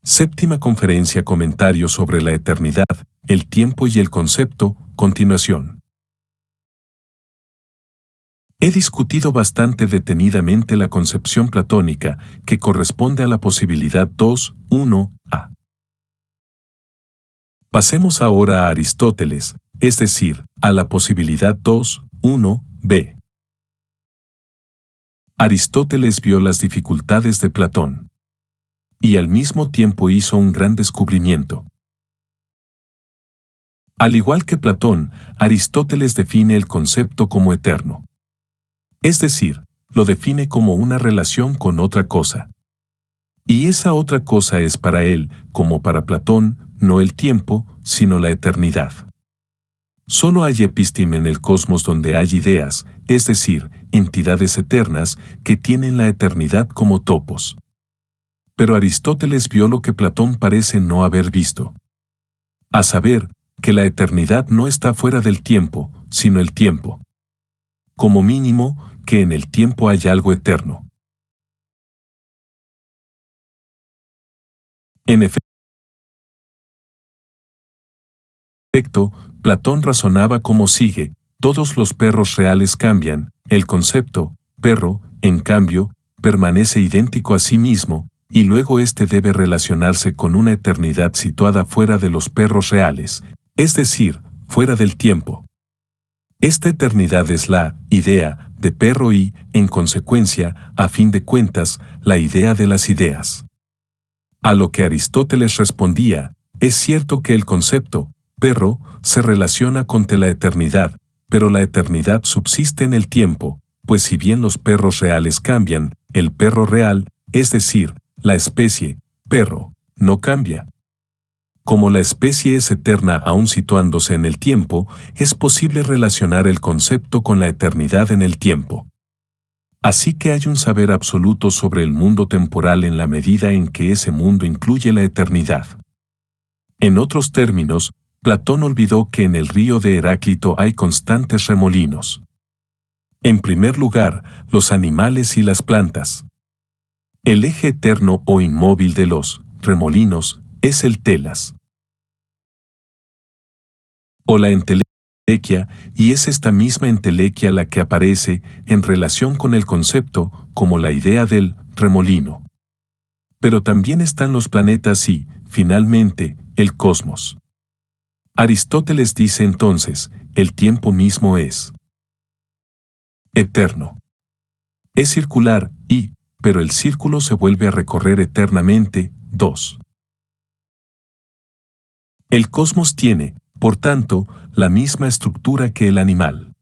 Séptima conferencia. Comentario sobre la eternidad, el tiempo y el concepto, continuación. He discutido bastante detenidamente la concepción platónica, que corresponde a la posibilidad 2.1a. Pasemos ahora a Aristóteles, es decir, a la posibilidad 2.1b. Aristóteles vio las dificultades de Platón. Y al mismo tiempo hizo un gran descubrimiento. Al igual que Platón, Aristóteles define el concepto como eterno. Es decir, lo define como una relación con otra cosa. Y esa otra cosa es para él, como para Platón, no el tiempo, sino la eternidad. Solo hay episteme en el cosmos donde hay ideas, es decir, entidades eternas, que tienen la eternidad como topos. Pero Aristóteles vio lo que Platón parece no haber visto. A saber, que la eternidad no está fuera del tiempo, sino el tiempo. Como mínimo, que en el tiempo hay algo eterno. En efecto, Platón razonaba como sigue: todos los perros reales cambian, el concepto, perro, en cambio, permanece idéntico a sí mismo, y luego éste debe relacionarse con una eternidad situada fuera de los perros reales, es decir, fuera del tiempo. Esta eternidad es la idea de perro y, en consecuencia, a fin de cuentas, la idea de las ideas. A lo que Aristóteles respondía: es cierto que el concepto, perro, se relaciona con la eternidad, pero la eternidad subsiste en el tiempo, pues si bien los perros reales cambian, el perro real, es decir, la especie, perro, no cambia. Como la especie es eterna aún situándose en el tiempo, es posible relacionar el concepto con la eternidad en el tiempo. Así que hay un saber absoluto sobre el mundo temporal en la medida en que ese mundo incluye la eternidad. En otros términos, Platón olvidó que en el río de Heráclito hay constantes remolinos. En primer lugar, los animales y las plantas. El eje eterno o inmóvil de los remolinos es el telas, o la entelequia, y es esta misma entelequia la que aparece en relación con el concepto como la idea del remolino. Pero también están los planetas y, finalmente, el cosmos. Aristóteles dice entonces: el tiempo mismo es eterno. Es circular pero el círculo se vuelve a recorrer eternamente. 2. El cosmos tiene, por tanto, la misma estructura que el animal.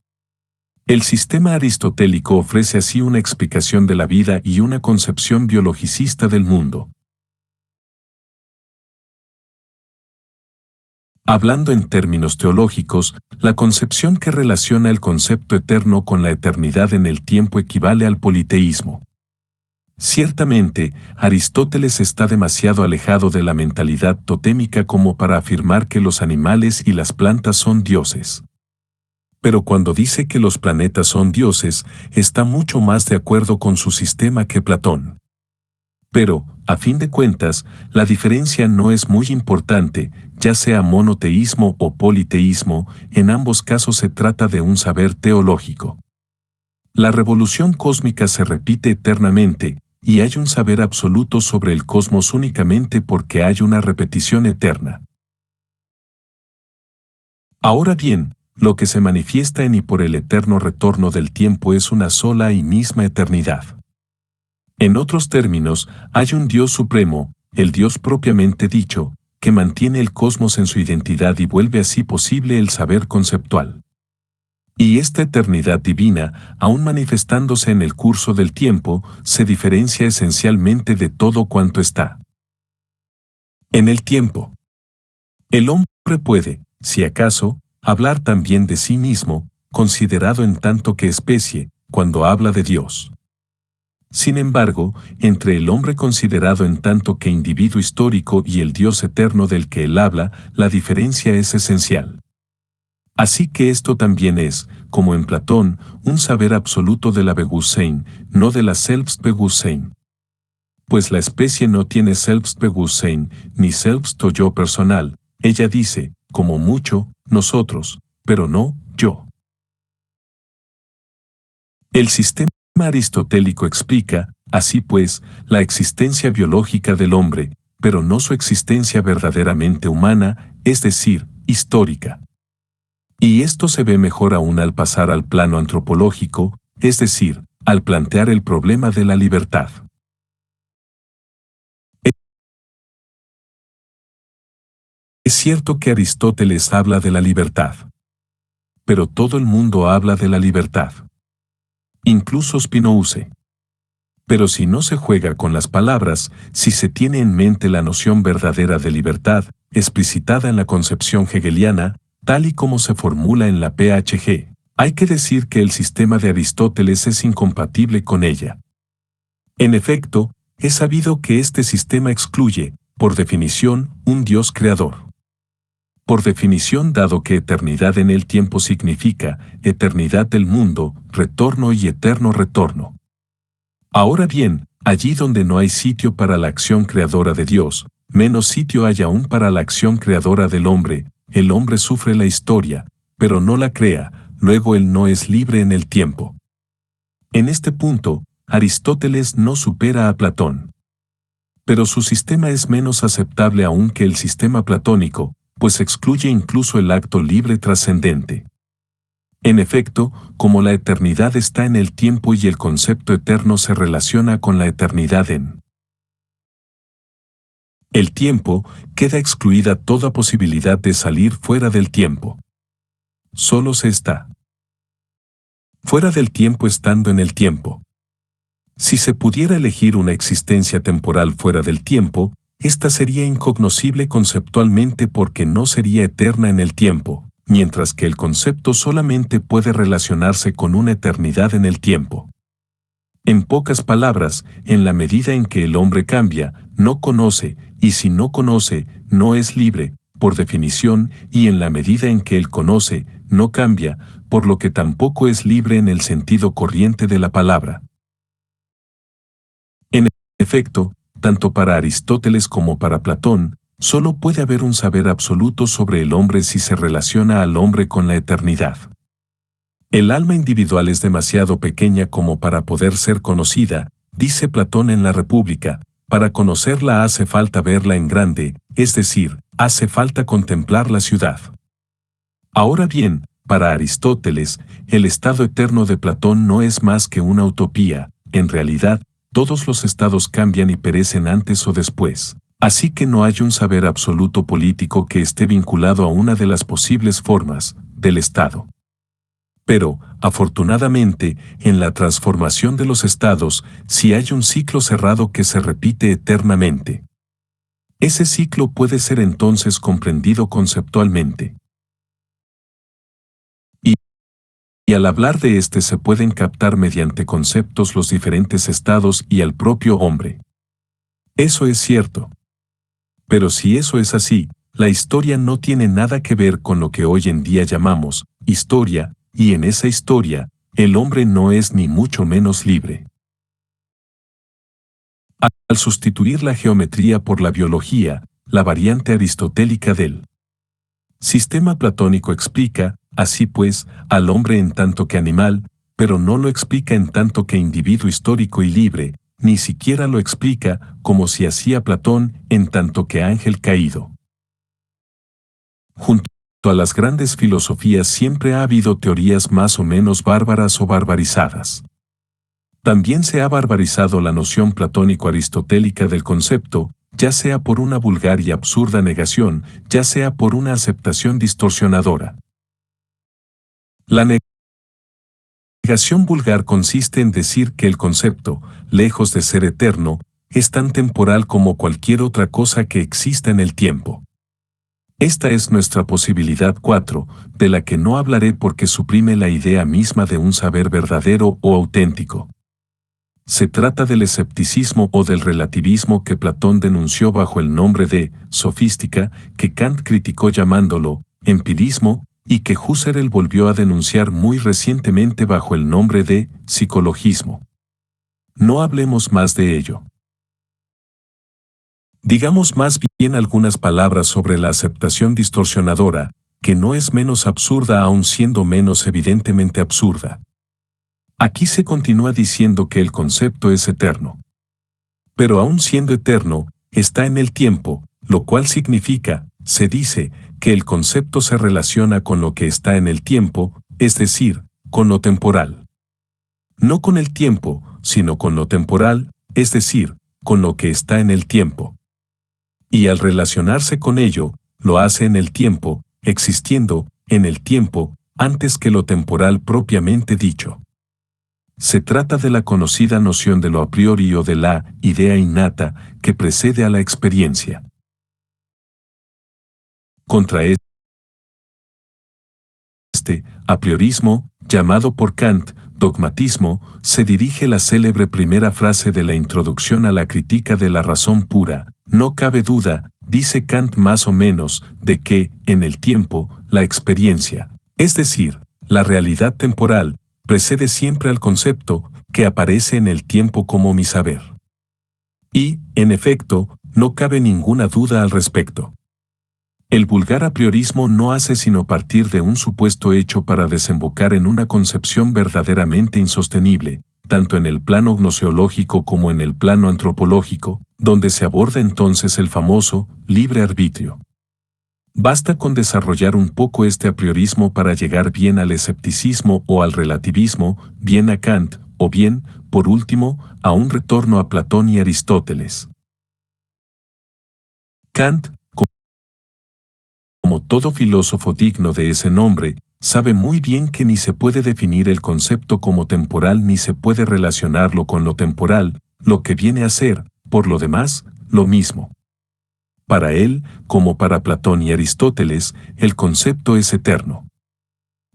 El sistema aristotélico ofrece así una explicación de la vida y una concepción biologicista del mundo. Hablando en términos teológicos, la concepción que relaciona el concepto eterno con la eternidad en el tiempo equivale al politeísmo. Ciertamente, Aristóteles está demasiado alejado de la mentalidad totémica como para afirmar que los animales y las plantas son dioses. Pero cuando dice que los planetas son dioses, está mucho más de acuerdo con su sistema que Platón. Pero, a fin de cuentas, la diferencia no es muy importante, ya sea monoteísmo o politeísmo, en ambos casos se trata de un saber teológico. La revolución cósmica se repite eternamente, y hay un saber absoluto sobre el cosmos únicamente porque hay una repetición eterna. Ahora bien, lo que se manifiesta en y por el eterno retorno del tiempo es una sola y misma eternidad. En otros términos, hay un Dios supremo, el Dios propiamente dicho, que mantiene el cosmos en su identidad y vuelve así posible el saber conceptual. Y esta eternidad divina, aun manifestándose en el curso del tiempo, se diferencia esencialmente de todo cuanto está en el tiempo. El hombre puede, si acaso, hablar también de sí mismo, considerado en tanto que especie, cuando habla de Dios. Sin embargo, entre el hombre considerado en tanto que individuo histórico y el Dios eterno del que él habla, la diferencia es esencial. Así que esto también es, como en Platón, un saber absoluto de la Bewusstsein, no de la Selbstbewusstsein. pues la especie no tiene Selbstbewusstsein, ni Selbst o yo personal. Ella dice, como mucho, nosotros, pero no, yo. El sistema aristotélico explica, así pues, la existencia biológica del hombre, pero no su existencia verdaderamente humana, es decir, histórica. Y esto se ve mejor aún al pasar al plano antropológico, es decir, al plantear el problema de la libertad. Es cierto que Aristóteles habla de la libertad. Pero todo el mundo habla de la libertad. Incluso Spinoza. Pero si no se juega con las palabras, si se tiene en mente la noción verdadera de libertad, explicitada en la concepción hegeliana, tal y como se formula en la PHG, hay que decir que el sistema de Aristóteles es incompatible con ella. En efecto, es sabido que este sistema excluye, por definición, un Dios creador. Por definición, dado que eternidad en el tiempo significa eternidad del mundo, retorno y eterno retorno. Ahora bien, allí donde no hay sitio para la acción creadora de Dios, menos sitio hay aún para la acción creadora del hombre. El hombre sufre la historia, pero no la crea, luego él no es libre en el tiempo. En este punto, Aristóteles no supera a Platón. Pero su sistema es menos aceptable aún que el sistema platónico, pues excluye incluso el acto libre trascendente. En efecto, como la eternidad está en el tiempo y el concepto eterno se relaciona con la eternidad en el tiempo, queda excluida toda posibilidad de salir fuera del tiempo. Solo se está fuera del tiempo estando en el tiempo. Si se pudiera elegir una existencia temporal fuera del tiempo, esta sería incognoscible conceptualmente porque no sería eterna en el tiempo, mientras que el concepto solamente puede relacionarse con una eternidad en el tiempo. En pocas palabras, en la medida en que el hombre cambia, no conoce, y si no conoce, no es libre, por definición, y en la medida en que él conoce, no cambia, por lo que tampoco es libre en el sentido corriente de la palabra. En efecto, tanto para Aristóteles como para Platón, solo puede haber un saber absoluto sobre el hombre si se relaciona al hombre con la eternidad. El alma individual es demasiado pequeña como para poder ser conocida, dice Platón en la República. Para conocerla hace falta verla en grande, es decir, hace falta contemplar la ciudad. Ahora bien, para Aristóteles, el estado eterno de Platón no es más que una utopía. En realidad, todos los estados cambian y perecen antes o después. Así que no hay un saber absoluto político que esté vinculado a una de las posibles formas del estado. Pero, afortunadamente, en la transformación de los estados, sí hay un ciclo cerrado que se repite eternamente. Ese ciclo puede ser entonces comprendido conceptualmente. Y al hablar de este se pueden captar mediante conceptos los diferentes estados y al propio hombre. Eso es cierto. Pero si eso es así, la historia no tiene nada que ver con lo que hoy en día llamamos historia, y en esa historia, el hombre no es ni mucho menos libre. Al sustituir la geometría por la biología, la variante aristotélica del sistema platónico explica, así pues, al hombre en tanto que animal, pero no lo explica en tanto que individuo histórico y libre, ni siquiera lo explica, como si hacía Platón, en tanto que ángel caído. Junto a las grandes filosofías siempre ha habido teorías más o menos bárbaras o barbarizadas. También se ha barbarizado la noción platónico-aristotélica del concepto, ya sea por una vulgar y absurda negación, ya sea por una aceptación distorsionadora. La negación vulgar consiste en decir que el concepto, lejos de ser eterno, es tan temporal como cualquier otra cosa que exista en el tiempo. Esta es nuestra posibilidad 4, de la que no hablaré porque suprime la idea misma de un saber verdadero o auténtico. Se trata del escepticismo o del relativismo que Platón denunció bajo el nombre de sofística, que Kant criticó llamándolo empirismo, y que Husserl volvió a denunciar muy recientemente bajo el nombre de psicologismo. No hablemos más de ello. Digamos más bien algunas palabras sobre la aceptación distorsionadora, que no es menos absurda aun siendo menos evidentemente absurda. Aquí se continúa diciendo que el concepto es eterno. Pero aun siendo eterno, está en el tiempo, lo cual significa, se dice, que el concepto se relaciona con lo que está en el tiempo, es decir, con lo temporal. No con el tiempo, sino con lo temporal, es decir, con lo que está en el tiempo. Y al relacionarse con ello, lo hace en el tiempo, existiendo, en el tiempo, antes que lo temporal propiamente dicho. Se trata de la conocida noción de lo a priori o de la idea innata que precede a la experiencia. Contra este a priorismo, llamado por Kant dogmatismo, se dirige la célebre primera frase de la introducción a la crítica de la razón pura. No cabe duda, dice Kant más o menos, de que, en el tiempo, la experiencia, es decir, la realidad temporal, precede siempre al concepto, que aparece en el tiempo como mi saber. Y, en efecto, no cabe ninguna duda al respecto. El vulgar apriorismo no hace sino partir de un supuesto hecho para desembocar en una concepción verdaderamente insostenible, tanto en el plano gnoseológico como en el plano antropológico, donde se aborda entonces el famoso libre arbitrio. Basta con desarrollar un poco este apriorismo para llegar bien al escepticismo o al relativismo, bien a Kant, o bien, por último, a un retorno a Platón y Aristóteles. Kant, como todo filósofo digno de ese nombre, sabe muy bien que ni se puede definir el concepto como temporal ni se puede relacionarlo con lo temporal, lo que viene a ser, por lo demás, lo mismo. Para él, como para Platón y Aristóteles, el concepto es eterno.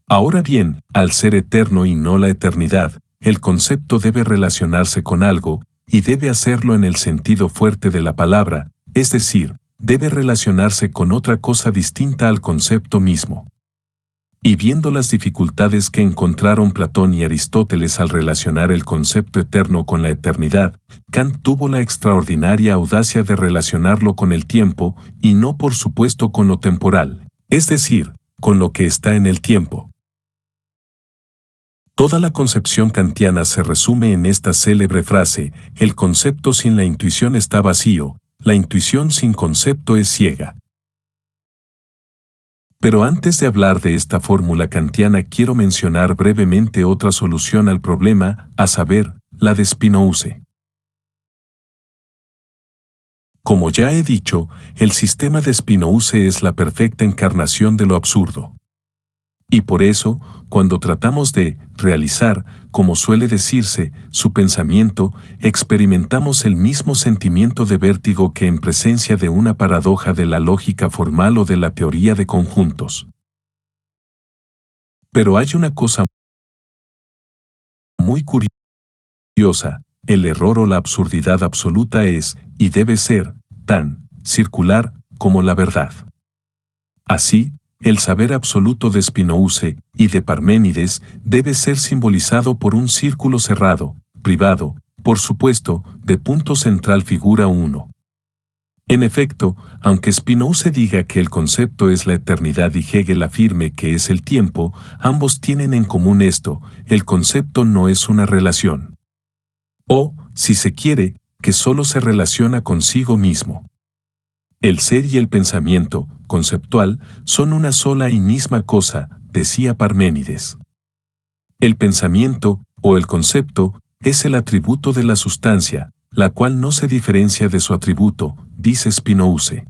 Ahora bien, al ser eterno y no la eternidad, el concepto debe relacionarse con algo, y debe hacerlo en el sentido fuerte de la palabra, es decir, debe relacionarse con otra cosa distinta al concepto mismo. Y viendo las dificultades que encontraron Platón y Aristóteles al relacionar el concepto eterno con la eternidad, Kant tuvo la extraordinaria audacia de relacionarlo con el tiempo, y no por supuesto con lo temporal, es decir, con lo que está en el tiempo. Toda la concepción kantiana se resume en esta célebre frase: el concepto sin la intuición está vacío, la intuición sin concepto es ciega. Pero antes de hablar de esta fórmula kantiana quiero mencionar brevemente otra solución al problema, a saber, la de Spinoza. Como ya he dicho, el sistema de Spinoza es la perfecta encarnación de lo absurdo. Y por eso, cuando tratamos de realizar, como suele decirse, su pensamiento, experimentamos el mismo sentimiento de vértigo que en presencia de una paradoja de la lógica formal o de la teoría de conjuntos. Pero hay una cosa muy curiosa: el error o la absurdidad absoluta es, y debe ser, tan circular como la verdad. Así, el saber absoluto de Spinoza y de Parménides debe ser simbolizado por un círculo cerrado, privado, por supuesto, de punto central figura 1. En efecto, aunque Spinoza diga que el concepto es la eternidad y Hegel afirme que es el tiempo, ambos tienen en común esto: el concepto no es una relación. O, si se quiere, que solo se relaciona consigo mismo. El ser y el pensamiento, conceptual, son una sola y misma cosa, decía Parménides. El pensamiento, o el concepto, es el atributo de la sustancia, la cual no se diferencia de su atributo, dice Spinoza.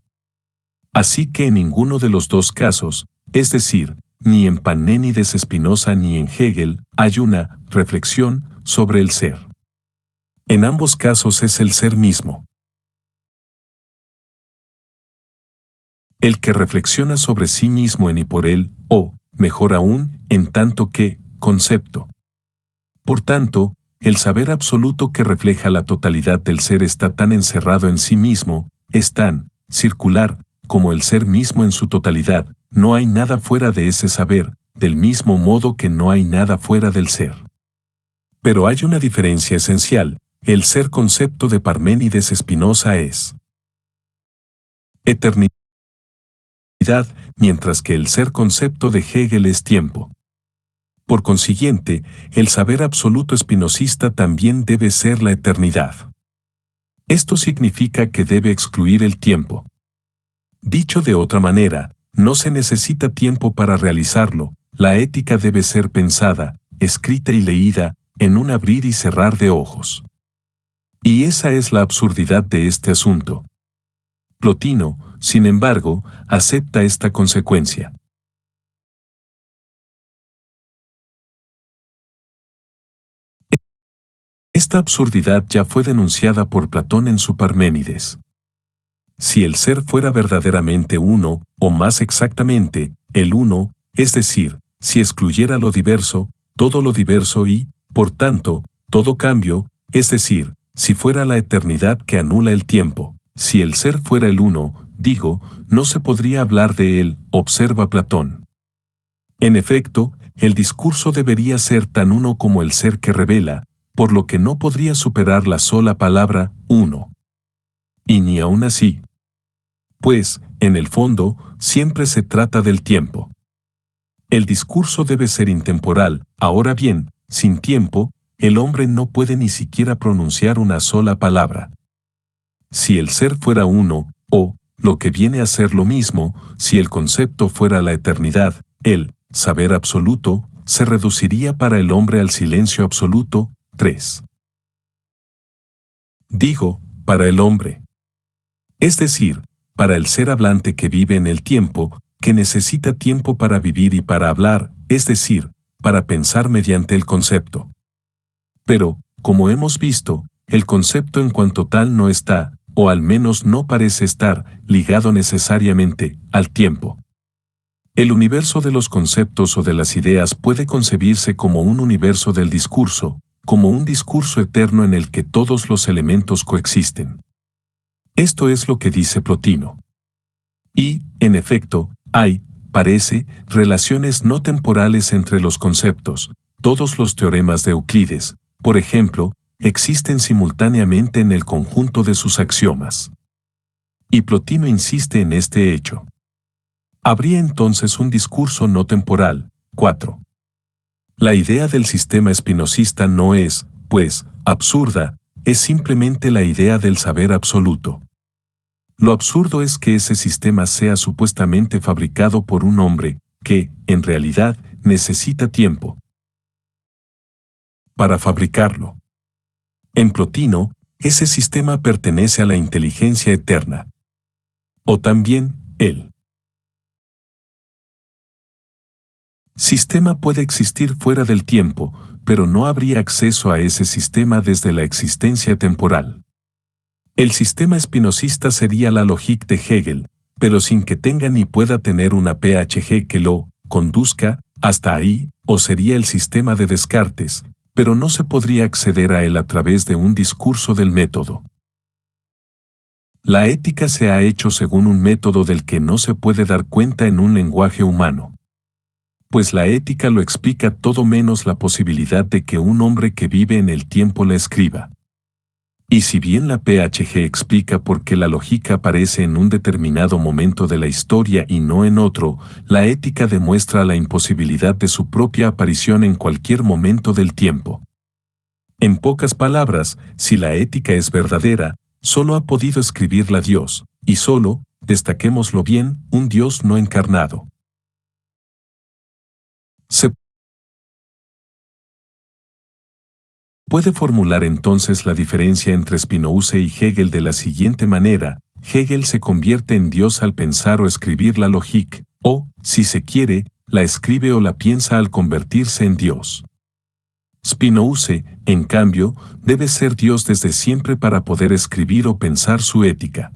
Así que en ninguno de los dos casos, es decir, ni en Parménides Spinoza ni en Hegel, hay una reflexión sobre el ser. En ambos casos es el ser mismo el que reflexiona sobre sí mismo en y por él, o, mejor aún, en tanto que concepto. Por tanto, el saber absoluto que refleja la totalidad del ser está tan encerrado en sí mismo, es tan circular, como el ser mismo en su totalidad. No hay nada fuera de ese saber, del mismo modo que no hay nada fuera del ser. Pero hay una diferencia esencial: el ser concepto de Parménides Spinoza es eternidad, mientras que el ser concepto de Hegel es tiempo. Por consiguiente, el saber absoluto espinosista también debe ser la eternidad. Esto significa que debe excluir el tiempo. Dicho de otra manera, no se necesita tiempo para realizarlo, la ética debe ser pensada, escrita y leída, en un abrir y cerrar de ojos. Y esa es la absurdidad de este asunto. Plotino, sin embargo, acepta esta consecuencia. Esta absurdidad ya fue denunciada por Platón en su Parménides. Si el ser fuera verdaderamente uno, o más exactamente, el uno, es decir, si excluyera todo lo diverso y, por tanto, todo cambio, es decir, si fuera la eternidad que anula el tiempo, si el ser fuera el uno, digo, no se podría hablar de él, observa Platón. En efecto, el discurso debería ser tan uno como el ser que revela, por lo que no podría superar la sola palabra uno. Y ni aún así. Pues, en el fondo, siempre se trata del tiempo. El discurso debe ser intemporal, ahora bien, sin tiempo, el hombre no puede ni siquiera pronunciar una sola palabra. Si el ser fuera uno, o, lo que viene a ser lo mismo, si el concepto fuera la eternidad, el saber absoluto, se reduciría para el hombre al silencio absoluto. 3. Digo, para el hombre. Es decir, para el ser hablante que vive en el tiempo, que necesita tiempo para vivir y para hablar, es decir, para pensar mediante el concepto. Pero, como hemos visto, el concepto en cuanto tal no está, o al menos no parece estar, ligado necesariamente al tiempo. El universo de los conceptos o de las ideas puede concebirse como un universo del discurso, como un discurso eterno en el que todos los elementos coexisten. Esto es lo que dice Plotino. Y, en efecto, hay, parece, relaciones no temporales entre los conceptos. Todos los teoremas de Euclides, por ejemplo, existen simultáneamente en el conjunto de sus axiomas. Y Plotino insiste en este hecho. Habría entonces un discurso no temporal. 4. La idea del sistema espinosista no es, pues, absurda, es simplemente la idea del saber absoluto. Lo absurdo es que ese sistema sea supuestamente fabricado por un hombre, que, en realidad, necesita tiempo para fabricarlo. En Plotino, ese sistema pertenece a la inteligencia eterna. O también, el sistema puede existir fuera del tiempo, pero no habría acceso a ese sistema desde la existencia temporal. El sistema espinosista sería la lógica de Hegel, pero sin que tenga ni pueda tener una PhG que lo conduzca hasta ahí, o sería el sistema de Descartes, pero no se podría acceder a él a través de un discurso del método. La ética se ha hecho según un método del que no se puede dar cuenta en un lenguaje humano. Pues la ética lo explica todo menos la posibilidad de que un hombre que vive en el tiempo la escriba. Y si bien la PhG explica por qué la lógica aparece en un determinado momento de la historia y no en otro, la ética demuestra la imposibilidad de su propia aparición en cualquier momento del tiempo. En pocas palabras, si la ética es verdadera, solo ha podido escribirla Dios, y solo, destaquémoslo bien, un Dios no encarnado. Se puede formular entonces la diferencia entre Spinoza y Hegel de la siguiente manera: Hegel se convierte en Dios al pensar o escribir la lógica, o, si se quiere, la escribe o la piensa al convertirse en Dios. Spinoza, en cambio, debe ser Dios desde siempre para poder escribir o pensar su ética.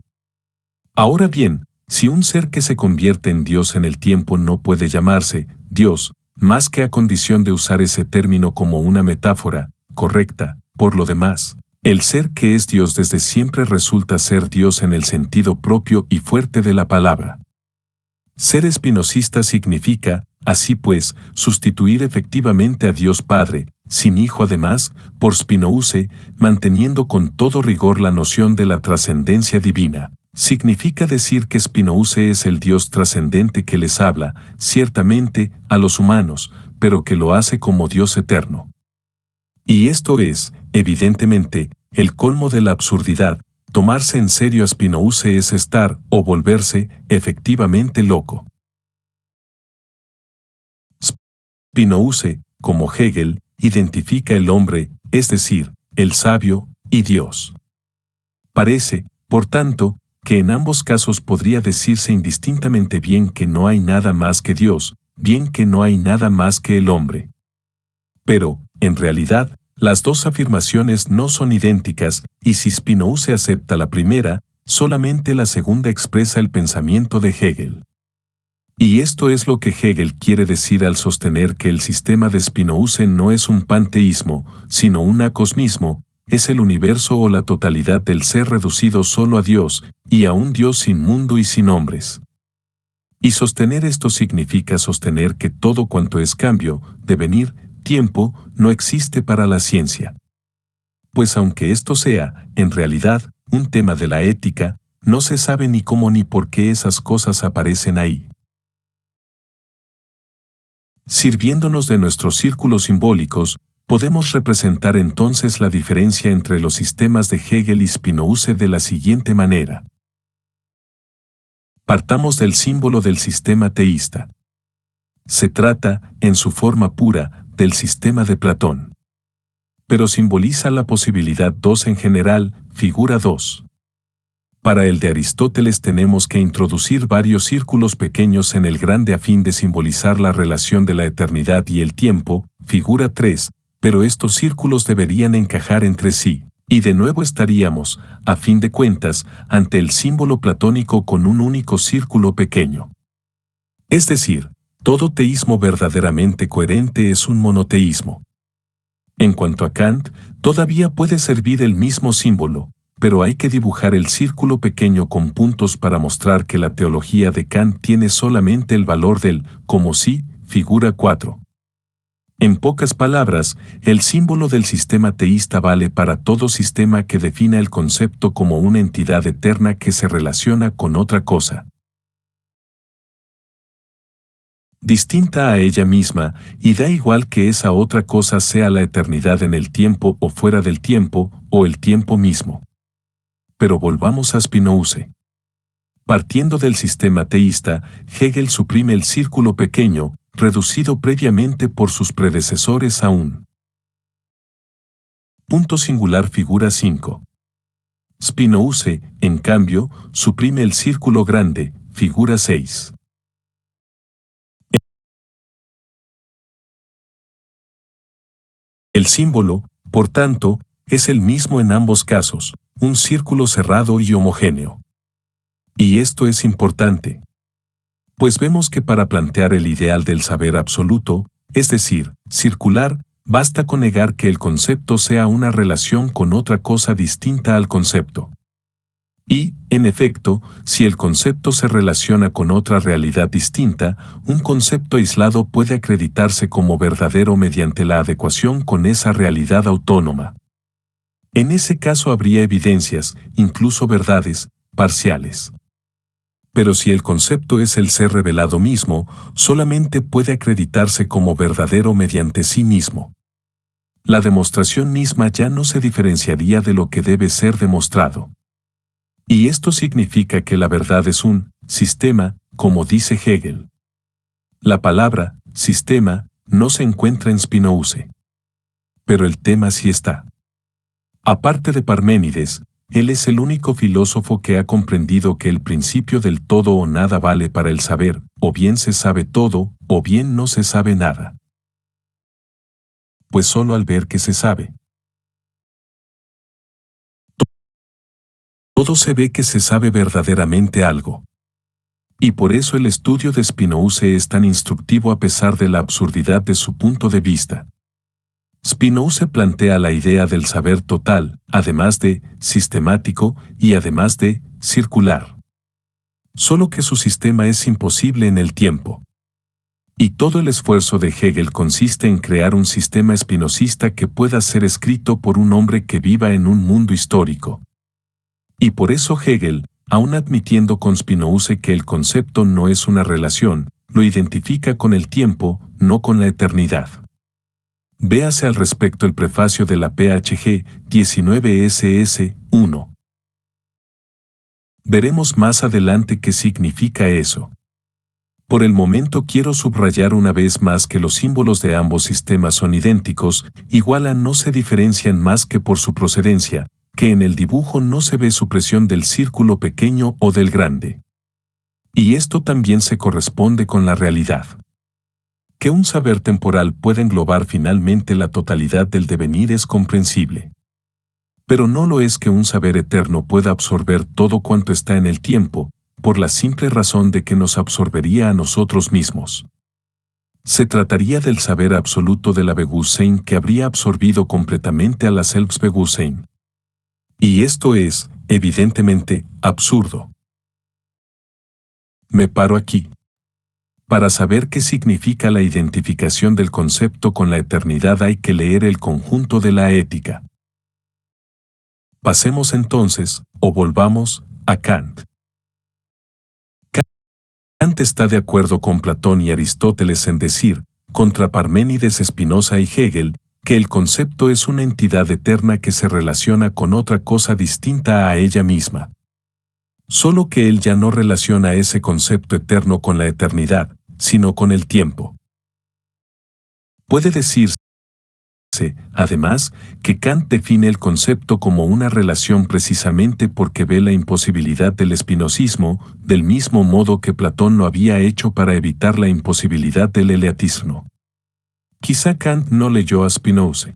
Ahora bien, si un ser que se convierte en Dios en el tiempo no puede llamarse Dios, más que a condición de usar ese término como una metáfora correcta, por lo demás, el ser que es Dios desde siempre resulta ser Dios en el sentido propio y fuerte de la palabra. Ser espinosista significa, así pues, sustituir efectivamente a Dios Padre, sin Hijo además, por Spinoza, manteniendo con todo rigor la noción de la trascendencia divina. Significa decir que Spinoza es el Dios trascendente que les habla, ciertamente, a los humanos, pero que lo hace como Dios eterno. Y esto es, evidentemente, el colmo de la absurdidad. Tomarse en serio a Spinoza es estar, o volverse, efectivamente loco. Spinoza, como Hegel, identifica el hombre, es decir, el sabio, y Dios. Parece, por tanto, que en ambos casos podría decirse indistintamente bien que no hay nada más que Dios, bien que no hay nada más que el hombre. Pero, en realidad, las dos afirmaciones no son idénticas, y si Spinoza acepta la primera, solamente la segunda expresa el pensamiento de Hegel. Y esto es lo que Hegel quiere decir al sostener que el sistema de Spinoza no es un panteísmo, sino un acosmismo, es el universo o la totalidad del ser reducido solo a Dios, y a un Dios sin mundo y sin hombres. Y sostener esto significa sostener que todo cuanto es cambio, devenir, tiempo, no existe para la ciencia. Pues aunque esto sea, en realidad, un tema de la ética, no se sabe ni cómo ni por qué esas cosas aparecen ahí. Sirviéndonos de nuestros círculos simbólicos, podemos representar entonces la diferencia entre los sistemas de Hegel y Spinoza de la siguiente manera. Partamos del símbolo del sistema teísta. Se trata, en su forma pura, del sistema de Platón. Pero simboliza la posibilidad 2 en general, figura 2. Para el de Aristóteles tenemos que introducir varios círculos pequeños en el grande a fin de simbolizar la relación de la eternidad y el tiempo, figura 3, pero estos círculos deberían encajar entre sí, y de nuevo estaríamos, a fin de cuentas, ante el símbolo platónico con un único círculo pequeño. Es decir, todo teísmo verdaderamente coherente es un monoteísmo. En cuanto a Kant, todavía puede servir el mismo símbolo, pero hay que dibujar el círculo pequeño con puntos para mostrar que la teología de Kant tiene solamente el valor del como si, figura 4. En pocas palabras, el símbolo del sistema teísta vale para todo sistema que defina el concepto como una entidad eterna que se relaciona con otra cosa distinta a ella misma, y da igual que esa otra cosa sea la eternidad en el tiempo o fuera del tiempo, o el tiempo mismo. Pero volvamos a Spinoza. Partiendo del sistema teísta, Hegel suprime el círculo pequeño, reducido previamente por sus predecesores a un punto singular figura 5. Spinoza, en cambio, suprime el círculo grande, figura 6. El símbolo, por tanto, es el mismo en ambos casos, un círculo cerrado y homogéneo. Y esto es importante. Pues vemos que para plantear el ideal del saber absoluto, es decir, circular, basta con negar que el concepto sea una relación con otra cosa distinta al concepto. Y, en efecto, si el concepto se relaciona con otra realidad distinta, un concepto aislado puede acreditarse como verdadero mediante la adecuación con esa realidad autónoma. En ese caso habría evidencias, incluso verdades, parciales. Pero si el concepto es el ser revelado mismo, solamente puede acreditarse como verdadero mediante sí mismo. La demostración misma ya no se diferenciaría de lo que debe ser demostrado. Y esto significa que la verdad es un sistema, como dice Hegel. La palabra sistema no se encuentra en Spinoza. Pero el tema sí está. Aparte de Parménides, él es el único filósofo que ha comprendido que el principio del todo o nada vale para el saber, o bien se sabe todo, o bien no se sabe nada. Pues solo al ver que se sabe. Todo se ve que se sabe verdaderamente algo. Y por eso el estudio de Spinoza es tan instructivo a pesar de la absurdidad de su punto de vista. Spinoza plantea la idea del saber total, además de sistemático y además de circular. Solo que su sistema es imposible en el tiempo. Y todo el esfuerzo de Hegel consiste en crear un sistema espinosista que pueda ser escrito por un hombre que viva en un mundo histórico. Y por eso Hegel, aun admitiendo con Spinoza que el concepto no es una relación, lo identifica con el tiempo, no con la eternidad. Véase al respecto el prefacio de la PHG 19 SS 1. Veremos más adelante qué significa eso. Por el momento quiero subrayar una vez más que los símbolos de ambos sistemas son idénticos, igual a no se diferencian más que por su procedencia, que en el dibujo no se ve supresión del círculo pequeño o del grande. Y esto también se corresponde con la realidad. Que un saber temporal pueda englobar finalmente la totalidad del devenir es comprensible. Pero no lo es que un saber eterno pueda absorber todo cuanto está en el tiempo, por la simple razón de que nos absorbería a nosotros mismos. Se trataría del saber absoluto de la Bewusstsein que habría absorbido completamente a la Selbstbewusstsein. Y esto es, evidentemente, absurdo. Me paro aquí. Para saber qué significa la identificación del concepto con la eternidad hay que leer el conjunto de la ética. Pasemos entonces, o volvamos, a Kant. Kant está de acuerdo con Platón y Aristóteles en decir, contra Parménides, Spinoza y Hegel, que el concepto es una entidad eterna que se relaciona con otra cosa distinta a ella misma. Solo que él ya no relaciona ese concepto eterno con la eternidad, sino con el tiempo. Puede decirse, además, que Kant define el concepto como una relación precisamente porque ve la imposibilidad del espinosismo, del mismo modo que Platón lo había hecho para evitar la imposibilidad del eleatismo. Quizá Kant no leyó a Spinoza,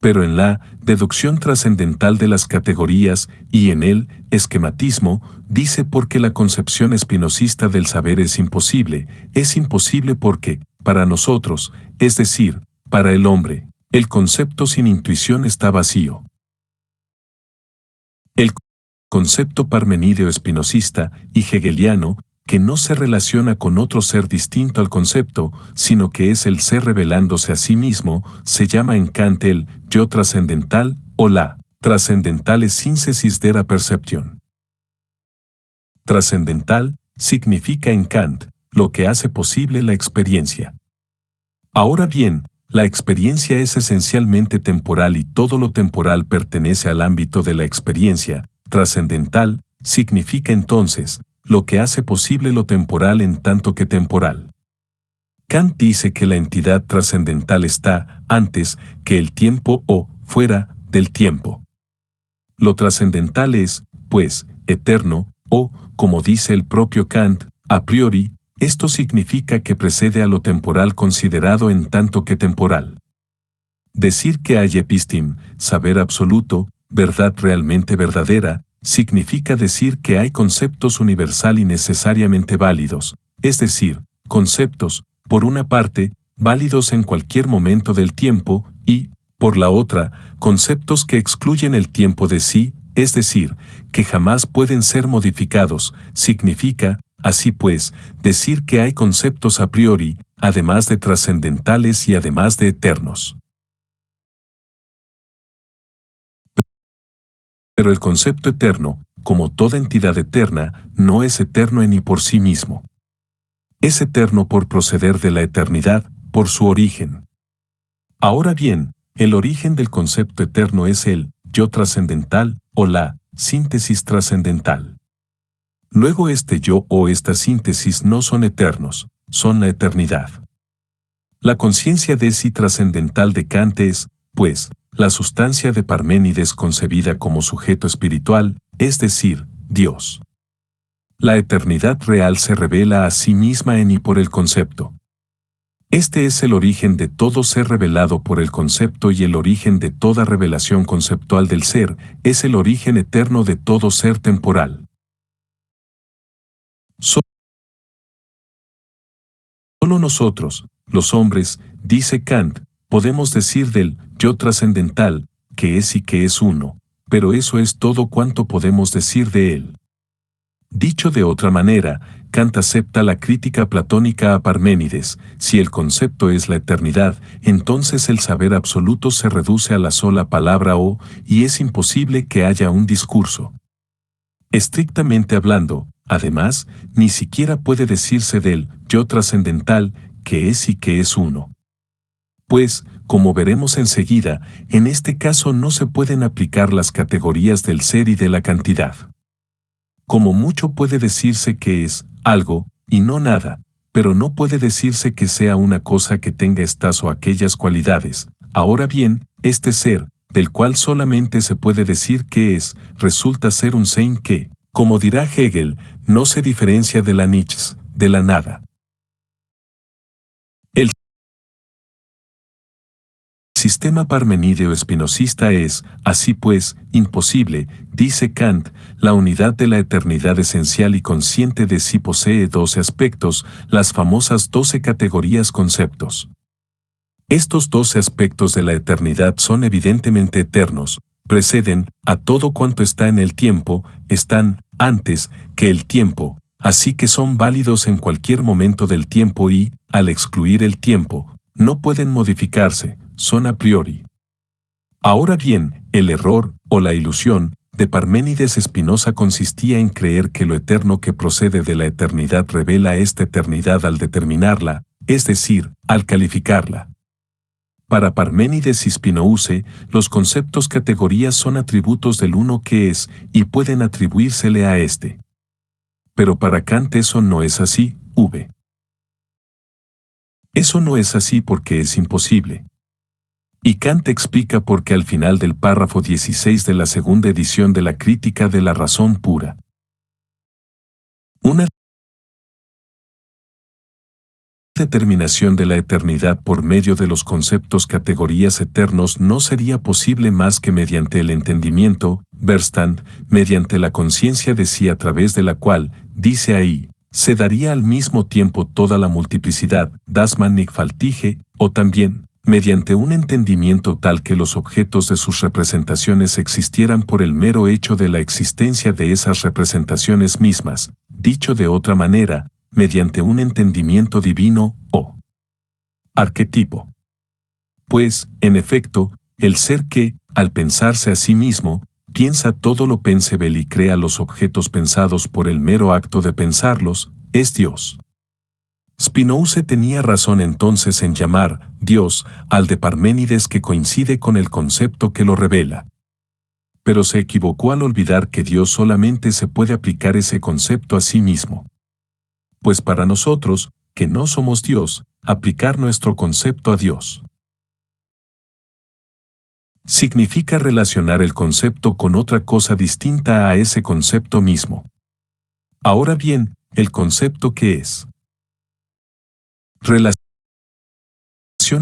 pero en la deducción trascendental de las categorías y en el esquematismo, dice porque la concepción espinosista del saber es imposible porque, para nosotros, es decir, para el hombre, el concepto sin intuición está vacío. El concepto parmenideo-espinosista y hegeliano, que no se relaciona con otro ser distinto al concepto, sino que es el ser revelándose a sí mismo, se llama en Kant el yo trascendental o la trascendentale síntesis de la percepción. Trascendental significa en Kant lo que hace posible la experiencia. Ahora bien, la experiencia es esencialmente temporal y todo lo temporal pertenece al ámbito de la experiencia. Trascendental significa entonces lo que hace posible lo temporal en tanto que temporal. Kant dice que la entidad trascendental está antes que el tiempo o fuera del tiempo. Lo trascendental es, pues, eterno, o, como dice el propio Kant, a priori, esto significa que precede a lo temporal considerado en tanto que temporal. Decir que hay epistim, saber absoluto, verdad realmente verdadera, significa decir que hay conceptos universal y necesariamente válidos, es decir, conceptos, por una parte, válidos en cualquier momento del tiempo, y, por la otra, conceptos que excluyen el tiempo de sí, es decir, que jamás pueden ser modificados, significa, así pues, decir que hay conceptos a priori, además de trascendentales y además de eternos. Pero el concepto eterno, como toda entidad eterna, no es eterno en y por sí mismo. Es eterno por proceder de la eternidad, por su origen. Ahora bien, el origen del concepto eterno es el yo trascendental o la síntesis trascendental. Luego este yo o esta síntesis no son eternos, son la eternidad. La conciencia de sí trascendental de Kant es, pues, la sustancia de Parménides concebida como sujeto espiritual, es decir, Dios. La eternidad real se revela a sí misma en y por el concepto. Este es el origen de todo ser revelado por el concepto y el origen de toda revelación conceptual del ser, es el origen eterno de todo ser temporal. Solo nosotros, los hombres, dice Kant, podemos decir del yo trascendental, que es y que es uno, pero eso es todo cuanto podemos decir de él. Dicho de otra manera, Kant acepta la crítica platónica a Parménides, si el concepto es la eternidad, entonces el saber absoluto se reduce a la sola palabra o, y es imposible que haya un discurso. Estrictamente hablando, además, ni siquiera puede decirse del yo trascendental, que es y que es uno. Pues, como veremos enseguida, en este caso no se pueden aplicar las categorías del ser y de la cantidad. Como mucho puede decirse que es algo, y no nada, pero no puede decirse que sea una cosa que tenga estas o aquellas cualidades. Ahora bien, este ser, del cual solamente se puede decir que es, resulta ser un sein que, como dirá Hegel, no se diferencia de la nichts, de la nada. El sistema parmenídeo-espinosista es, así pues, imposible, dice Kant, la unidad de la eternidad esencial y consciente de sí posee 12 aspectos, las famosas 12 categorías conceptos. Estos 12 aspectos de la eternidad son evidentemente eternos, preceden a todo cuanto está en el tiempo, están antes que el tiempo, así que son válidos en cualquier momento del tiempo y, al excluir el tiempo, no pueden modificarse, son a priori. Ahora bien, el error, o la ilusión, de Parménides Spinoza consistía en creer que lo eterno que procede de la eternidad revela esta eternidad al determinarla, es decir, al calificarla. Para Parménides y Spinoza, los conceptos categorías son atributos del uno que es, y pueden atribuírsele a éste. Pero para Kant eso no es así, v. Eso no es así porque es imposible. Y Kant explica por qué al final del párrafo 16 de la segunda edición de la Crítica de la Razón Pura. Una determinación de la eternidad por medio de los conceptos categorías eternos no sería posible más que mediante el entendimiento, Verstand, mediante la conciencia de sí a través de la cual, dice ahí, se daría al mismo tiempo toda la multiplicidad, das mannigfaltige, o también, mediante un entendimiento tal que los objetos de sus representaciones existieran por el mero hecho de la existencia de esas representaciones mismas, dicho de otra manera, mediante un entendimiento divino, o arquetipo. Pues, en efecto, el ser que, al pensarse a sí mismo, piensa todo lo pensable y crea los objetos pensados por el mero acto de pensarlos, es Dios. Spinoza tenía razón entonces en llamar Dios al de Parménides que coincide con el concepto que lo revela. Pero se equivocó al olvidar que Dios solamente se puede aplicar ese concepto a sí mismo. Pues para nosotros, que no somos Dios, aplicar nuestro concepto a Dios significa relacionar el concepto con otra cosa distinta a ese concepto mismo. Ahora bien, el concepto ¿qué es? Relación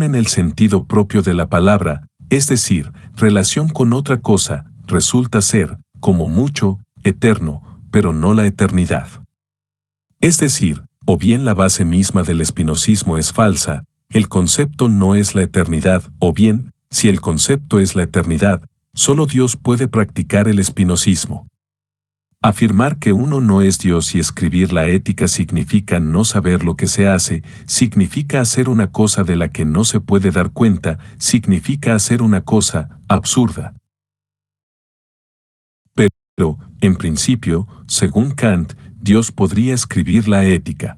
en el sentido propio de la palabra, es decir, relación con otra cosa, resulta ser, como mucho, eterno, pero no la eternidad. Es decir, o bien la base misma del espinosismo es falsa, el concepto no es la eternidad, o bien, si el concepto es la eternidad, solo Dios puede practicar el espinosismo. Afirmar que uno no es Dios y escribir la ética significa no saber lo que se hace, significa hacer una cosa de la que no se puede dar cuenta, significa hacer una cosa absurda. Pero, en principio, según Kant, Dios podría escribir la ética.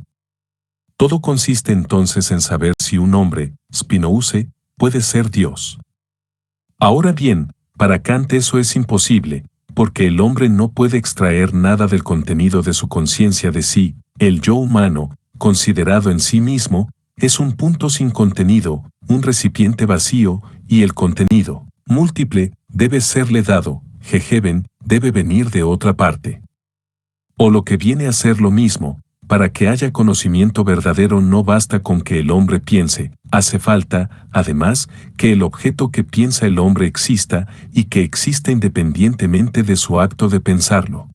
Todo consiste entonces en saber si un hombre, Spinoza, puede ser Dios. Ahora bien, para Kant eso es imposible, porque el hombre no puede extraer nada del contenido de su conciencia de sí, el yo humano, considerado en sí mismo, es un punto sin contenido, un recipiente vacío, y el contenido, múltiple, debe serle dado, gegeben, debe venir de otra parte. O lo que viene a ser lo mismo, para que haya conocimiento verdadero no basta con que el hombre piense, hace falta, además, que el objeto que piensa el hombre exista y que exista independientemente de su acto de pensarlo.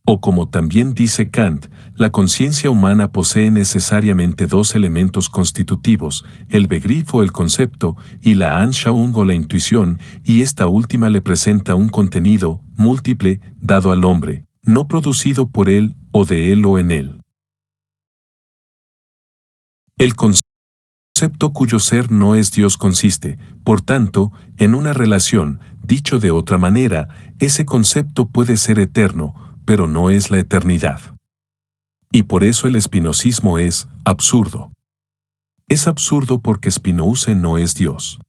O como también dice Kant, la conciencia humana posee necesariamente dos elementos constitutivos, el Begriff o el concepto, y la Anschauung o la intuición, y esta última le presenta un contenido, múltiple, dado al hombre, no producido por él, o de él o en él. El concepto cuyo ser no es Dios consiste, por tanto, en una relación, dicho de otra manera, ese concepto puede ser eterno, pero no es la eternidad. Y por eso el espinosismo es absurdo. Es absurdo porque Spinoza no es Dios.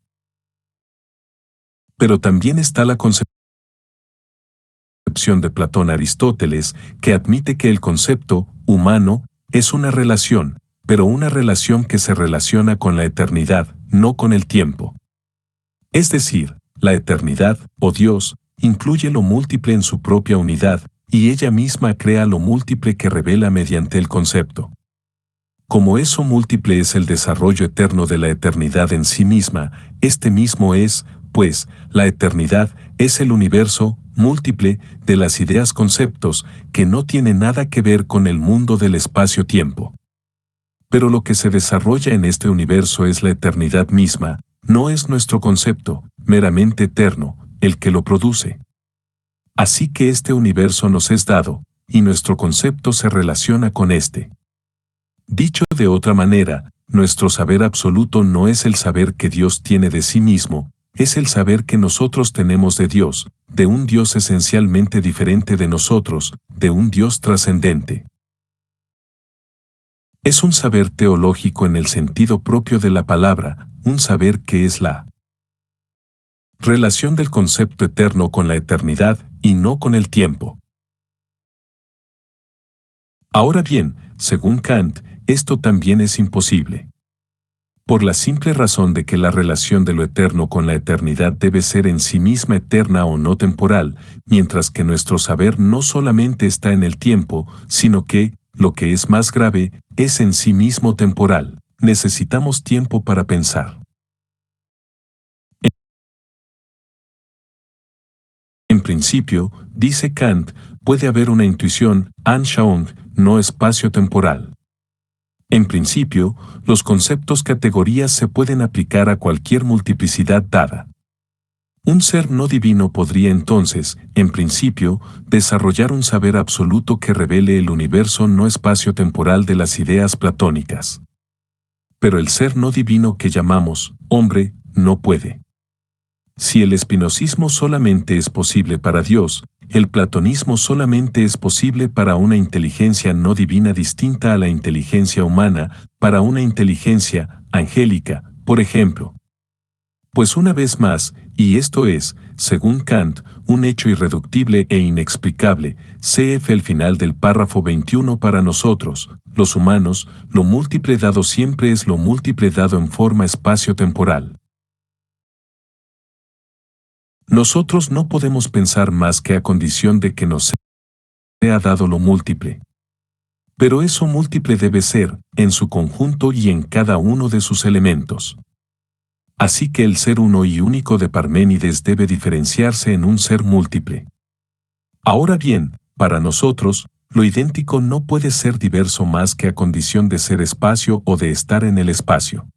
Pero también está la concepción de Platón Aristóteles, que admite que el concepto humano es una relación, pero una relación que se relaciona con la eternidad, no con el tiempo. Es decir, la eternidad, o Dios, incluye lo múltiple en su propia unidad, y ella misma crea lo múltiple que revela mediante el concepto. Como eso múltiple es el desarrollo eterno de la eternidad en sí misma, este mismo es, pues, la eternidad es el universo múltiple de las ideas conceptos que no tiene nada que ver con el mundo del espacio-tiempo. Pero lo que se desarrolla en este universo es la eternidad misma, no es nuestro concepto, meramente eterno, el que lo produce. Así que este universo nos es dado, y nuestro concepto se relaciona con este. Dicho de otra manera, nuestro saber absoluto no es el saber que Dios tiene de sí mismo, es el saber que nosotros tenemos de Dios, de un Dios esencialmente diferente de nosotros, de un Dios trascendente. Es un saber teológico en el sentido propio de la palabra, un saber que es la relación del concepto eterno con la eternidad y no con el tiempo. Ahora bien, según Kant, esto también es imposible. Por la simple razón de que la relación de lo eterno con la eternidad debe ser en sí misma eterna o no temporal, mientras que nuestro saber no solamente está en el tiempo, sino que, lo que es más grave, es en sí mismo temporal. Necesitamos tiempo para pensar. En principio, dice Kant, puede haber una intuición, Anschauung, no espacio-temporal. En principio, los conceptos categorías se pueden aplicar a cualquier multiplicidad dada. Un ser no divino podría entonces, en principio, desarrollar un saber absoluto que revele el universo no espacio-temporal de las ideas platónicas. Pero el ser no divino que llamamos hombre no puede. Si el espinosismo solamente es posible para Dios, el platonismo solamente es posible para una inteligencia no divina distinta a la inteligencia humana, para una inteligencia angélica, por ejemplo. Pues una vez más, y esto es, según Kant, un hecho irreductible e inexplicable, cf. el final del párrafo 21 para nosotros, los humanos, lo múltiple dado siempre es lo múltiple dado en forma espacio-temporal. Nosotros no podemos pensar más que a condición de que nos sea dado lo múltiple. Pero eso múltiple debe ser, en su conjunto y en cada uno de sus elementos. Así que el ser uno y único de Parménides debe diferenciarse en un ser múltiple. Ahora bien, para nosotros, lo idéntico no puede ser diverso más que a condición de ser espacio o de estar en el espacio.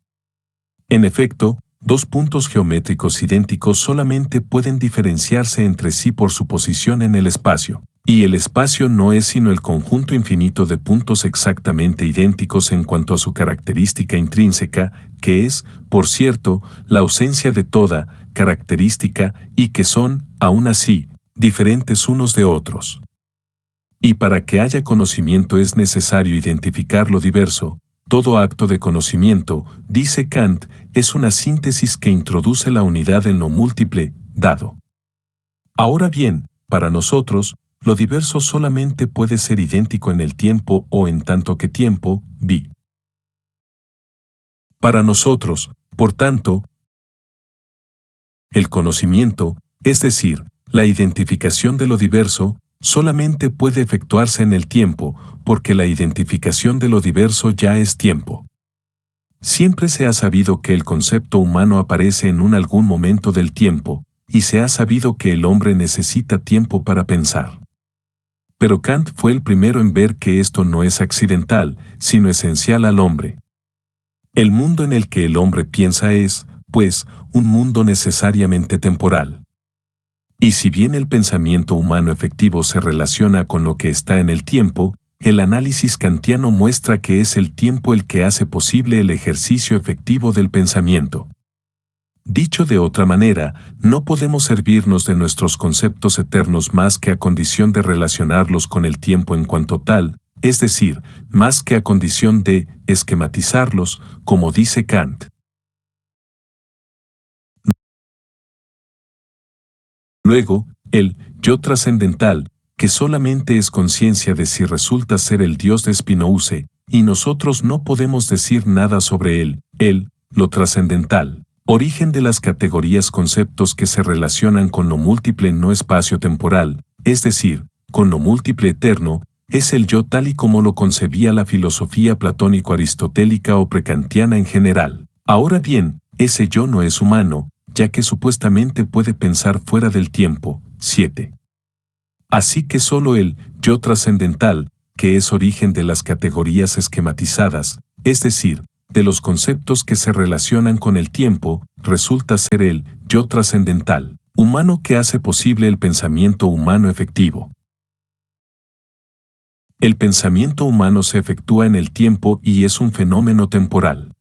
En efecto, dos puntos geométricos idénticos solamente pueden diferenciarse entre sí por su posición en el espacio, y el espacio no es sino el conjunto infinito de puntos exactamente idénticos en cuanto a su característica intrínseca, que es, por cierto, la ausencia de toda característica y que son, aún así, diferentes unos de otros. Y para que haya conocimiento es necesario identificar lo diverso. Todo acto de conocimiento, dice Kant, es una síntesis que introduce la unidad en lo múltiple, dado. Ahora bien, para nosotros, lo diverso solamente puede ser idéntico en el tiempo o en tanto que tiempo, vi. Para nosotros, por tanto, el conocimiento, es decir, la identificación de lo diverso, solamente puede efectuarse en el tiempo, porque la identificación de lo diverso ya es tiempo. Siempre se ha sabido que el concepto humano aparece en algún momento del tiempo, y se ha sabido que el hombre necesita tiempo para pensar. Pero Kant fue el primero en ver que esto no es accidental, sino esencial al hombre. El mundo en el que el hombre piensa es, pues, un mundo necesariamente temporal. Y si bien el pensamiento humano efectivo se relaciona con lo que está en el tiempo, el análisis kantiano muestra que es el tiempo el que hace posible el ejercicio efectivo del pensamiento. Dicho de otra manera, no podemos servirnos de nuestros conceptos eternos más que a condición de relacionarlos con el tiempo en cuanto tal, es decir, más que a condición de esquematizarlos, como dice Kant. Luego, el yo trascendental, que solamente es conciencia de si resulta ser el Dios de Spinoza, y nosotros no podemos decir nada sobre él, lo trascendental, origen de las categorías conceptos que se relacionan con lo múltiple no espacio-temporal, es decir, con lo múltiple eterno, es el yo tal y como lo concebía la filosofía platónico-aristotélica o prekantiana en general. Ahora bien, ese yo no es humano, ya que supuestamente puede pensar fuera del tiempo. 7. Así que solo el yo trascendental, que es origen de las categorías esquematizadas, es decir, de los conceptos que se relacionan con el tiempo, resulta ser el yo trascendental, humano que hace posible el pensamiento humano efectivo. El pensamiento humano se efectúa en el tiempo y es un fenómeno temporal.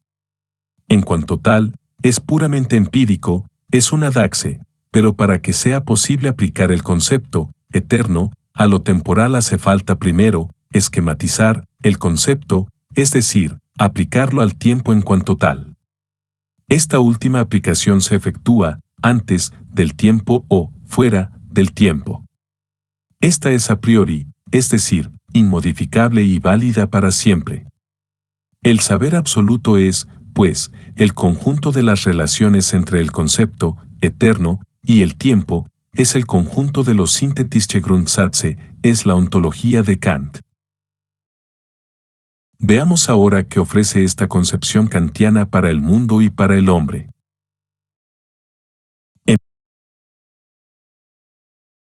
En cuanto tal, es puramente empírico, es una daxe, pero para que sea posible aplicar el concepto eterno a lo temporal hace falta primero esquematizar el concepto, es decir, aplicarlo al tiempo en cuanto tal. Esta última aplicación se efectúa antes del tiempo o fuera del tiempo. Esta es a priori, es decir, inmodificable y válida para siempre. El saber absoluto es, pues, el conjunto de las relaciones entre el concepto eterno y el tiempo, es el conjunto de los synthetische Grundsätze, es la ontología de Kant. Veamos ahora qué ofrece esta concepción kantiana para el mundo y para el hombre. En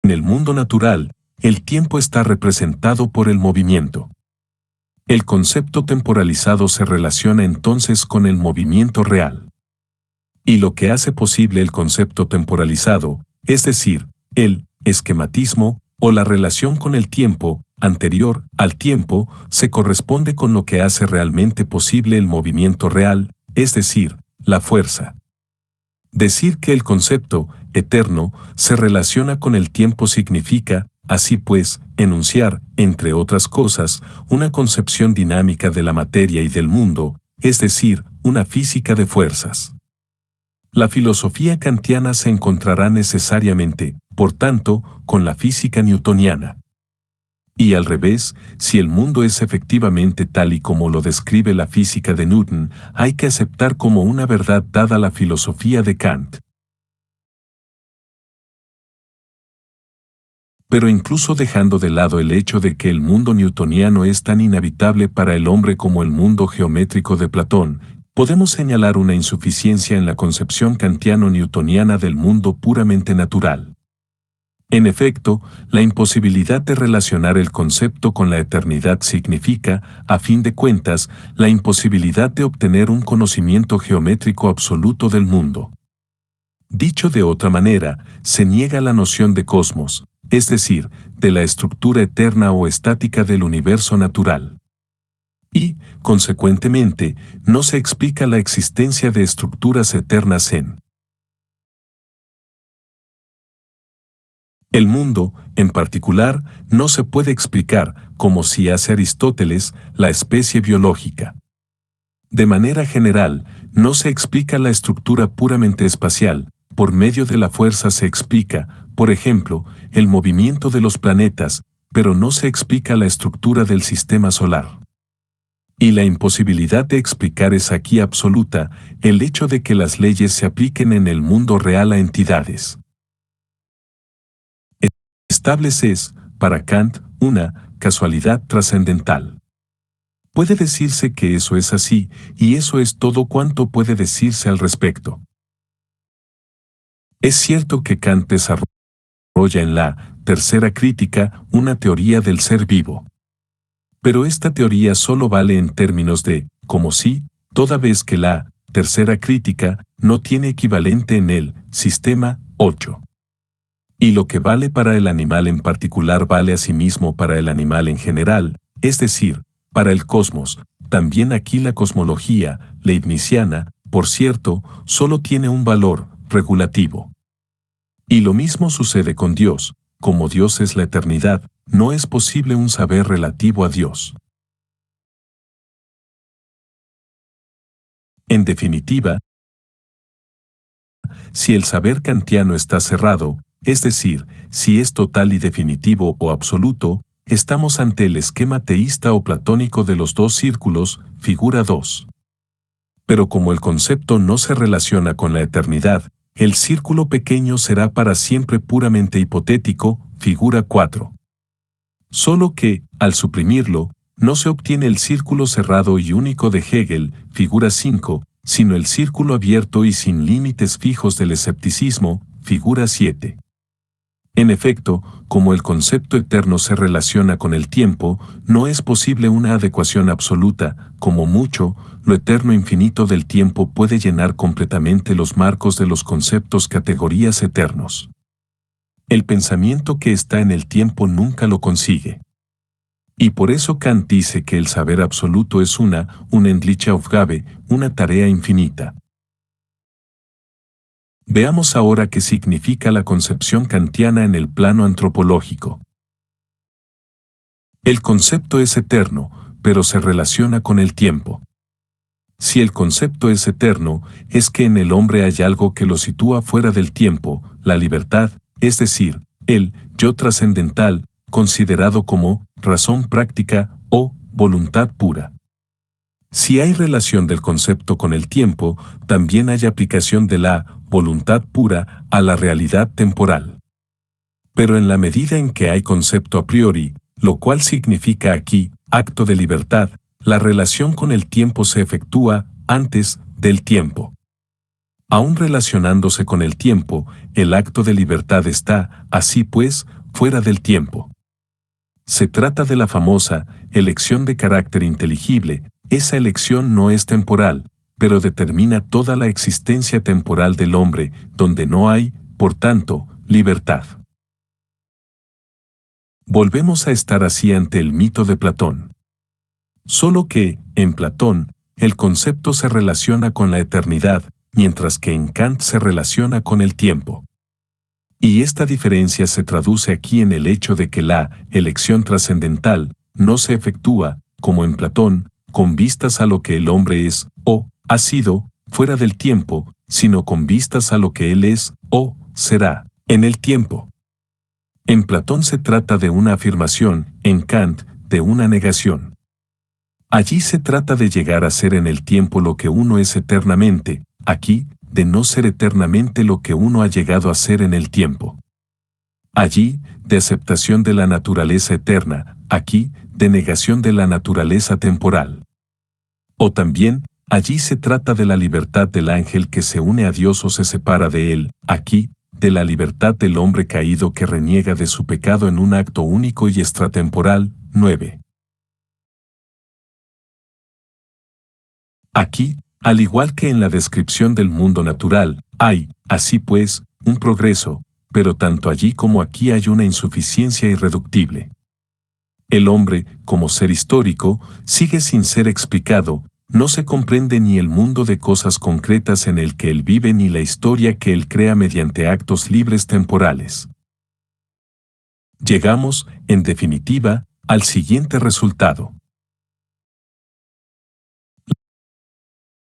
el mundo natural, el tiempo está representado por el movimiento. El concepto temporalizado se relaciona entonces con el movimiento real. Y lo que hace posible el concepto temporalizado, es decir, el esquematismo o la relación con el tiempo, anterior al tiempo, se corresponde con lo que hace realmente posible el movimiento real, es decir, la fuerza. Decir que el concepto eterno se relaciona con el tiempo significa, así pues, enunciar, entre otras cosas, una concepción dinámica de la materia y del mundo, es decir, una física de fuerzas. La filosofía kantiana se encontrará necesariamente, por tanto, con la física newtoniana. Y al revés, si el mundo es efectivamente tal y como lo describe la física de Newton, hay que aceptar como una verdad dada la filosofía de Kant. Pero incluso dejando de lado el hecho de que el mundo newtoniano es tan inhabitable para el hombre como el mundo geométrico de Platón, podemos señalar una insuficiencia en la concepción kantiano-newtoniana del mundo puramente natural. En efecto, la imposibilidad de relacionar el concepto con la eternidad significa, a fin de cuentas, la imposibilidad de obtener un conocimiento geométrico absoluto del mundo. Dicho de otra manera, se niega la noción de cosmos, es decir, de la estructura eterna o estática del universo natural. Y, consecuentemente, no se explica la existencia de estructuras eternas en el mundo, en particular, no se puede explicar, como si hace Aristóteles, la especie biológica. De manera general, no se explica la estructura puramente espacial, por medio de la fuerza se explica, por ejemplo, el movimiento de los planetas, pero no se explica la estructura del sistema solar. Y la imposibilidad de explicar es aquí absoluta, el hecho de que las leyes se apliquen en el mundo real a entidades estables es, para Kant, una casualidad trascendental. Puede decirse que eso es así, y eso es todo cuanto puede decirse al respecto. Es cierto que Kant desarrolla en la tercera crítica una teoría del ser vivo. Pero esta teoría solo vale en términos de, como si, toda vez que la tercera crítica no tiene equivalente en el sistema 8. Y lo que vale para el animal en particular vale asimismo para el animal en general, es decir, para el cosmos. También aquí la cosmología leibniziana por cierto, solo tiene un valor regulativo. Y lo mismo sucede con Dios. Como Dios es la eternidad, no es posible un saber relativo a Dios. En definitiva, si el saber kantiano está cerrado, es decir, si es total y definitivo o absoluto, estamos ante el esquema teísta o platónico de los dos círculos, figura 2. Pero como el concepto no se relaciona con la eternidad, el círculo pequeño será para siempre puramente hipotético, figura 4. Solo que, al suprimirlo, no se obtiene el círculo cerrado y único de Hegel, figura 5, sino el círculo abierto y sin límites fijos del escepticismo, figura 7. En efecto, como el concepto eterno se relaciona con el tiempo, no es posible una adecuación absoluta, como mucho, lo eterno infinito del tiempo puede llenar completamente los marcos de los conceptos categorías eternos. El pensamiento que está en el tiempo nunca lo consigue. Y por eso Kant dice que el saber absoluto es una endliche Aufgabe, una tarea infinita. Veamos ahora qué significa la concepción kantiana en el plano antropológico. El concepto es eterno, pero se relaciona con el tiempo. Si el concepto es eterno, es que en el hombre hay algo que lo sitúa fuera del tiempo, la libertad, es decir, el yo trascendental, considerado como razón práctica o voluntad pura. Si hay relación del concepto con el tiempo, también hay aplicación de la voluntad pura a la realidad temporal. Pero en la medida en que hay concepto a priori, lo cual significa aquí acto de libertad, la relación con el tiempo se efectúa antes del tiempo. Aún relacionándose con el tiempo, el acto de libertad está, así pues, fuera del tiempo. Se trata de la famosa elección de carácter inteligible. Esa elección no es temporal, pero determina toda la existencia temporal del hombre, donde no hay, por tanto, libertad. Volvemos a estar así ante el mito de Platón. Solo que, en Platón, el concepto se relaciona con la eternidad, mientras que en Kant se relaciona con el tiempo. Y esta diferencia se traduce aquí en el hecho de que la elección trascendental no se efectúa, como en Platón, con vistas a lo que el hombre es, o ha sido, fuera del tiempo, sino con vistas a lo que él es, o será, en el tiempo. En Platón se trata de una afirmación, en Kant, de una negación. Allí se trata de llegar a ser en el tiempo lo que uno es eternamente, aquí, de no ser eternamente lo que uno ha llegado a ser en el tiempo. Allí, de aceptación de la naturaleza eterna, aquí, de negación de la naturaleza temporal. O también, allí se trata de la libertad del ángel que se une a Dios o se separa de él, aquí, de la libertad del hombre caído que reniega de su pecado en un acto único y extratemporal. 9. Aquí, al igual que en la descripción del mundo natural, hay, así pues, un progreso, pero tanto allí como aquí hay una insuficiencia irreductible. El hombre, como ser histórico, sigue sin ser explicado, no se comprende ni el mundo de cosas concretas en el que él vive ni la historia que él crea mediante actos libres temporales. Llegamos, en definitiva, al siguiente resultado.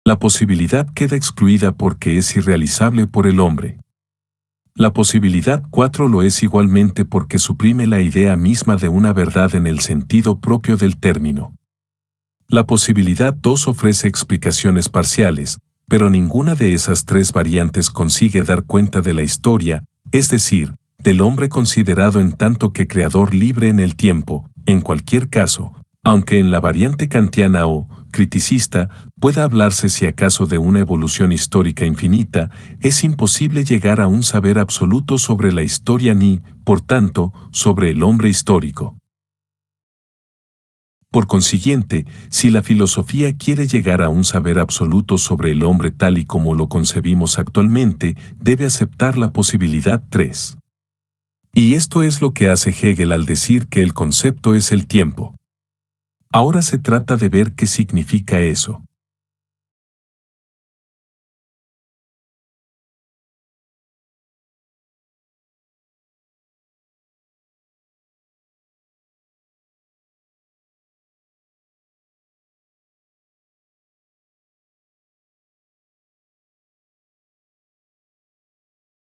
La posibilidad queda excluida porque es irrealizable por el hombre. La posibilidad 4 lo es igualmente porque suprime la idea misma de una verdad en el sentido propio del término. La posibilidad 2 ofrece explicaciones parciales, pero ninguna de esas tres variantes consigue dar cuenta de la historia, es decir, del hombre considerado en tanto que creador libre en el tiempo. En cualquier caso, aunque en la variante kantiana o criticista pueda hablarse si acaso de una evolución histórica infinita, es imposible llegar a un saber absoluto sobre la historia ni, por tanto, sobre el hombre histórico. Por consiguiente, si la filosofía quiere llegar a un saber absoluto sobre el hombre tal y como lo concebimos actualmente, debe aceptar la posibilidad 3. Y esto es lo que hace Hegel al decir que el concepto es el tiempo. Ahora se trata de ver qué significa eso.